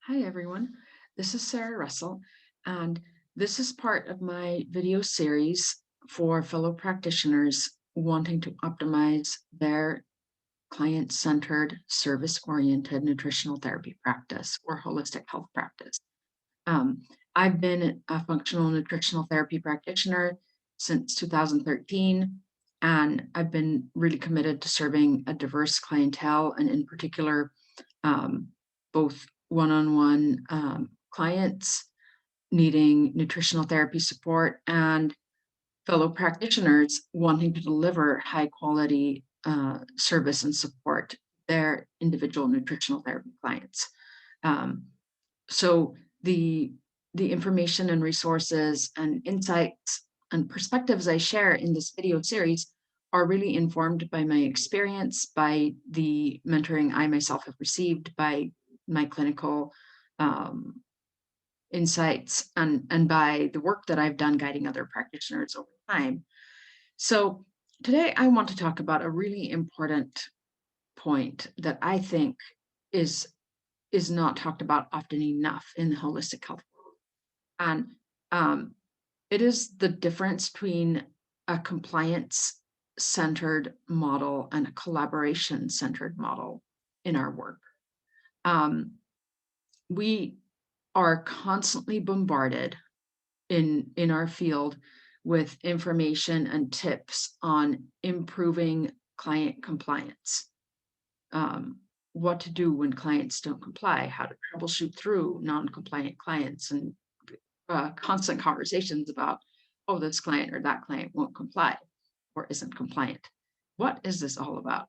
Hi, everyone. This is Sarah Russell, and this is part of my video series for fellow practitioners wanting to optimize their client-centered, service-oriented nutritional therapy practice or holistic health practice. Um, I've been a functional nutritional therapy practitioner since 2013, and I've been really committed to serving a diverse clientele, and in particular, um, both one-on-one clients needing nutritional therapy support and fellow practitioners wanting to deliver high quality service and support their individual nutritional therapy clients. Um, so the the information and resources and insights and perspectives I share in this video series are really informed by my experience, by the mentoring I myself have received, by my clinical um, insights, and by the work that I've done guiding other practitioners over time. So today I want to talk about a really important point that I think is is not talked about often enough in the holistic health world. And um, it is the difference between a compliance centered model and a collaboration centered model in our work. Um, we are constantly bombarded in our field with information and tips on improving client compliance, what to do when clients don't comply, how to troubleshoot through non-compliant clients, and constant conversations about, oh, this client or that client won't comply or isn't compliant. What is this all about?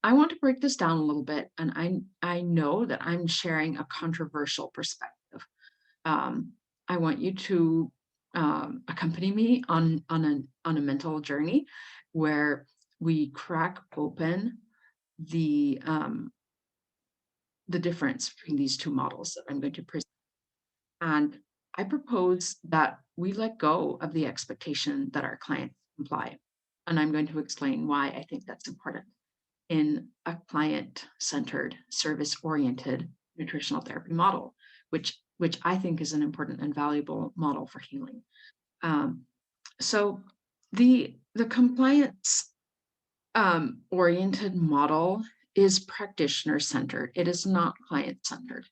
I want to break this down a little bit, and I know that I'm sharing a controversial perspective. Um, I want you to accompany me on a mental journey where we crack open the um, the difference between these two models that I'm going to present. And I propose that we let go of the expectation that our clients comply. And I'm going to explain why I think that's important in a client-centered, service-oriented nutritional therapy model, which I think is an important and valuable model for healing. Um, so the compliance oriented model is practitioner centered. It is not client centered.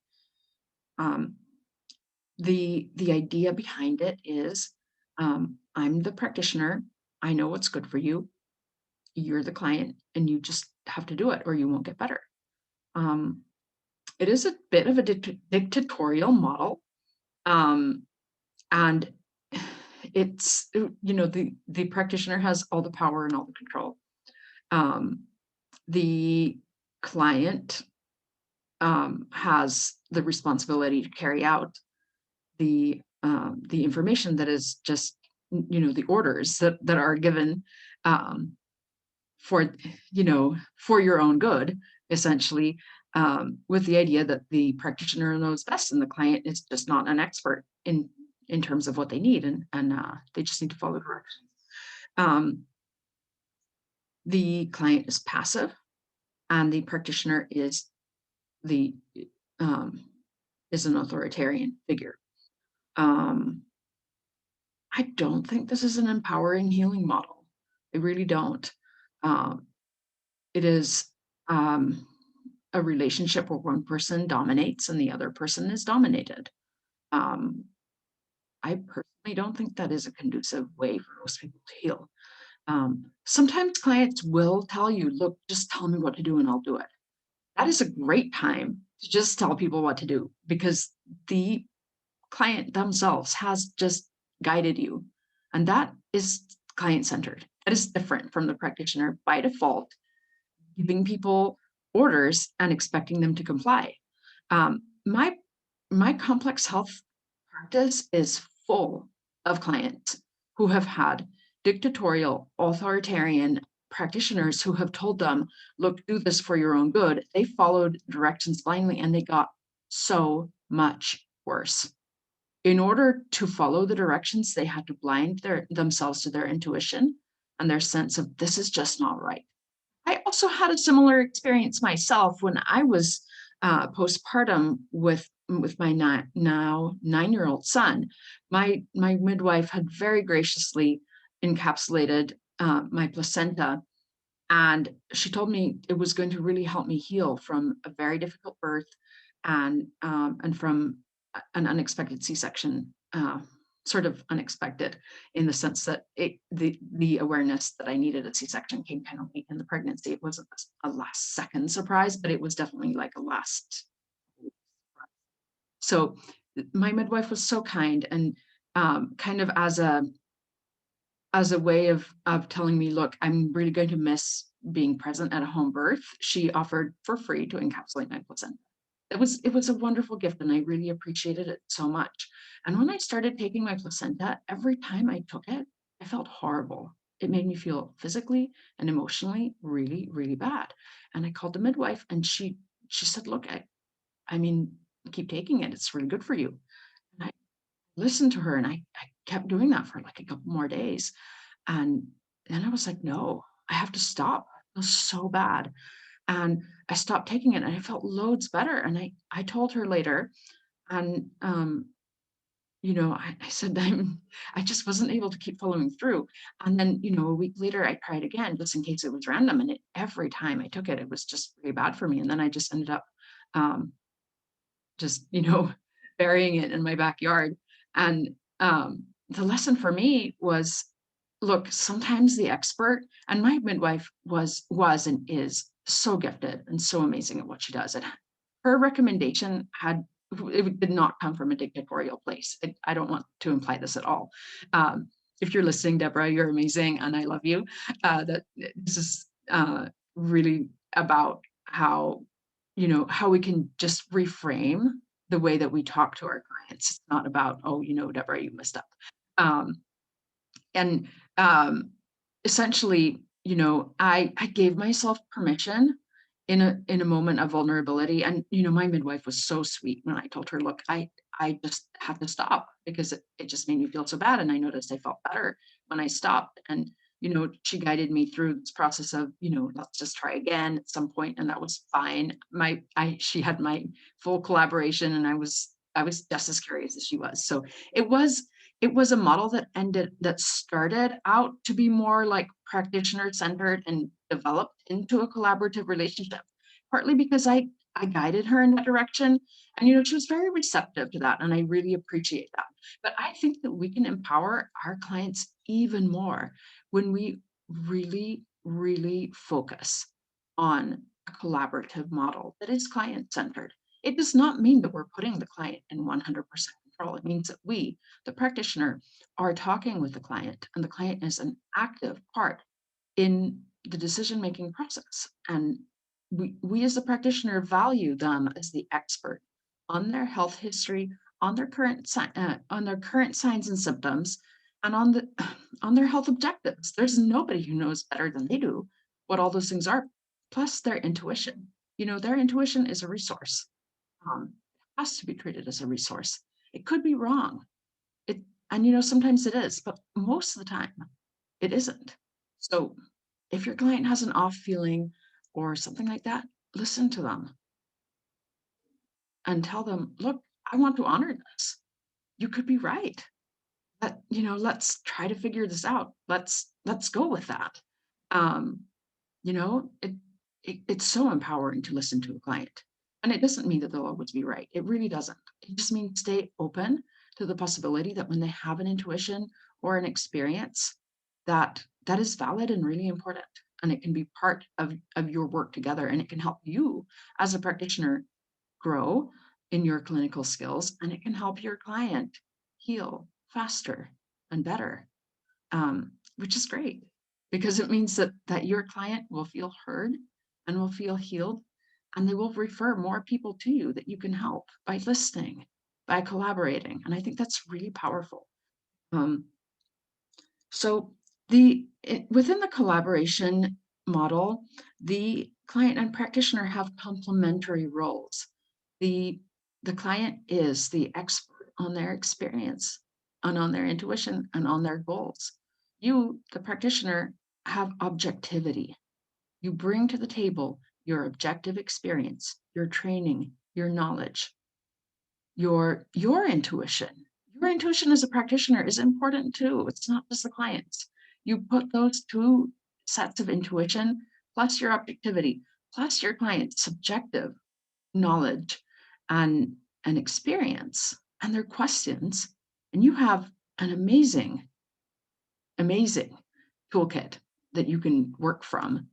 Um, the idea behind it is I'm the practitioner. I know what's good for you. You're the client, and you just have to do it, or you won't get better. Um, it is a bit of a dictatorial model, um, and it's the practitioner has all the power and all the control. Um, the client has the responsibility to carry out the information that is just the orders that are given um, for for your own good, essentially, with the idea that the practitioner knows best and the client is just not an expert in terms of what they need, and they just need to follow directions. Um, the client is passive, and the practitioner the um, is an authoritarian figure. Um, I don't think this is an empowering healing model. I really don't. Um, it is um, a relationship where one person dominates and the other person is dominated. Um, I personally don't think that is a conducive way for most people to heal. Sometimes clients will tell you, look, just tell me what to do and I'll do it. That is a great time to just tell people what to do because the client themselves has just guided you. And that is client centered. That is different from the practitioner by default, giving people orders and expecting them to comply. My complex health practice is full of clients who have had dictatorial, authoritarian practitioners who have told them, look, do this for your own good. They followed directions blindly and they got so much worse. In order to follow the directions, they had to blind themselves to their intuition and their sense of this is just not right. I also had a similar experience myself when I was postpartum with my now 9-year-old son, my midwife had very graciously encapsulated my placenta, and she told me it was going to really help me heal from a very difficult birth and from an unexpected C-section, sort of unexpected in the sense that the awareness that I needed a C-section came kind of late in the pregnancy. It wasn't a last second surprise, but it was definitely like a last. So my midwife was so kind and kind of as a way of telling me, look, I'm really going to miss being present at a home birth. She offered for free to encapsulate my placenta. It was a wonderful gift, and I really appreciated it so much. And when I started taking my placenta, every time I took it, I felt horrible. It made me feel physically and emotionally really, really bad. And I called the midwife, and she said, "Look, I mean, keep taking it. It's really good for you." And I listened to her, and I kept doing that for like a couple more days. And then I was like, "No, I have to stop." It was so bad. And I stopped taking it and I felt loads better. And I told her later, and I said I just wasn't able to keep following through. And then, a week later I tried again just in case it was random. And every time I took it, it was just really bad for me. And then I just ended up um just, burying it in my backyard. And the lesson for me was, look, sometimes the expert, and my midwife was and is so gifted and so amazing at what she does. And her recommendation it did not come from a dictatorial place. I don't want to imply this at all. Um, if you're listening, Deborah, you're amazing, and I love you. That this is really about how we can just reframe the way that we talk to our clients. It's not about, oh, Deborah, you messed up. Um, and um, essentially, I gave myself permission in a moment of vulnerability. And my midwife was so sweet when I told her, look, I just have to stop because it just made me feel so bad. And I noticed I felt better when I stopped. And she guided me through this process of, let's just try again at some point, and that was fine. She had my full collaboration, and I was just as curious as she was. So it was it was a model that started out to be more like practitioner centered and developed into a collaborative relationship, partly because I guided her in that direction. And she was very receptive to that, and I really appreciate that. But I think that we can empower our clients even more when we really, really focus on a collaborative model that is client centered. It does not mean that we're putting the client in 100% control. It means that we, the practitioner, are talking with the client, and the client is an active part in the decision-making process. And we as the practitioner value them as the expert on their health history, on their current signs and symptoms, and on their health objectives. There's nobody who knows better than they do what all those things are. Plus their intuition. Their intuition is a resource. It has to be treated as a resource. It could be wrong. It and sometimes it is, but most of the time it isn't. So if your client has an off feeling or something like that, listen to them and tell them, look, I want to honor this. You could be right. Let's try to figure this out. Let's go with that. Um, you know, it, it's so empowering to listen to a client. And it doesn't mean that they'll always be right. It really doesn't. It just means stay open to the possibility that when they have an intuition or an experience, that is valid and really important. And it can be part of your work together, and it can help you as a practitioner grow in your clinical skills, and it can help your client heal faster and better, which is great because it means that your client will feel heard and will feel healed, and they will refer more people to you that you can help by listening, by collaborating. And I think that's really powerful. Um, so within the collaboration model, the client and practitioner have complementary roles. The the client is the expert on their experience and on their intuition and on their goals. You, the practitioner, have objectivity. You bring to the table your objective experience, your training, your knowledge, your intuition. Your intuition as a practitioner is important too. It's not just the clients. You put those two sets of intuition plus your objectivity, plus your client's subjective knowledge and experience and their questions, and you have an amazing toolkit that you can work from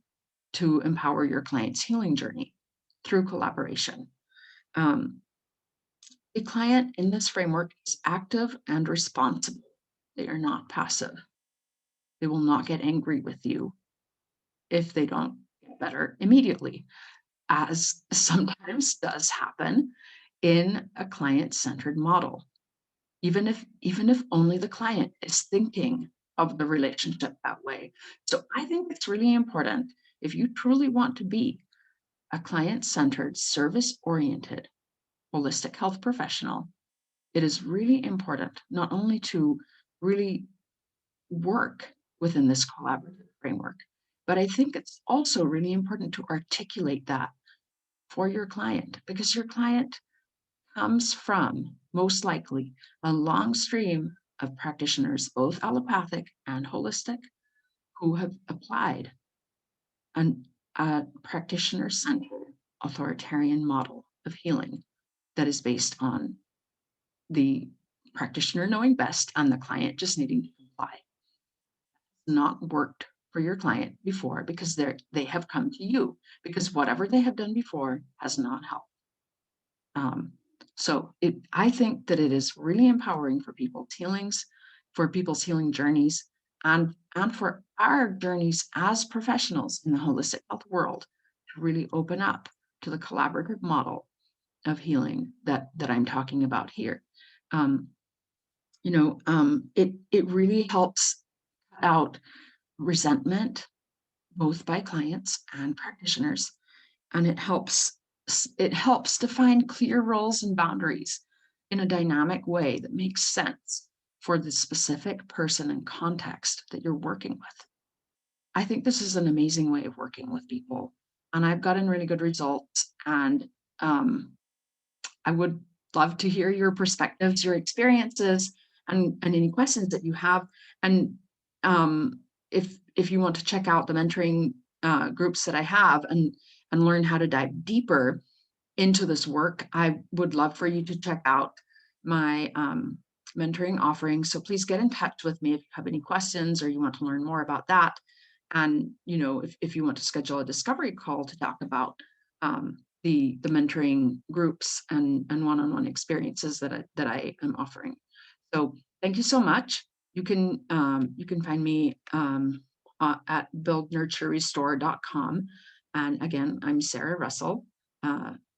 to empower your client's healing journey through collaboration. Um, the client in this framework is active and responsible. They are not passive. They will not get angry with you if they don't get better immediately, as sometimes does happen in a client-centered model. Even if only the client is thinking of the relationship that way. So I think it's really important, if you truly want to be a client-centered, service-oriented, holistic health professional, it is really important not only to really work within this collaborative framework, but I think it's also really important to articulate that for your client, because your client comes from, most likely, a long stream of practitioners, both allopathic and holistic, who have applied a practitioner-centered authoritarian model of healing that is based on the practitioner knowing best and the client just needing to comply. Not worked for your client before because they have come to you because whatever they have done before has not helped. Um, I think that it is really empowering for people's healings, for people's healing journeys, and for our journeys as professionals in the holistic health world to really open up to the collaborative model of healing that I'm talking about here. Um, it really helps cut out resentment, both by clients and practitioners, and it helps define clear roles and boundaries in a dynamic way that makes sense for the specific person and context that you're working with. I think this is an amazing way of working with people, and I've gotten really good results. And um, I would love to hear your perspectives, your experiences, and any questions that you have. And if you want to check out the mentoring groups that I have and learn how to dive deeper into this work, I would love for you to check out my mentoring offerings. So please get in touch with me if you have any questions or you want to learn more about that. And if you want to schedule a discovery call to talk about the mentoring groups and one-on-one experiences that I am offering. So thank you so much. You can find me at buildnurturerestore.com. And again, I'm Sarah Russell,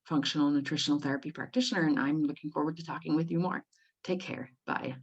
functional nutritional therapy practitioner, and I'm looking forward to talking with you more. Take care. Bye.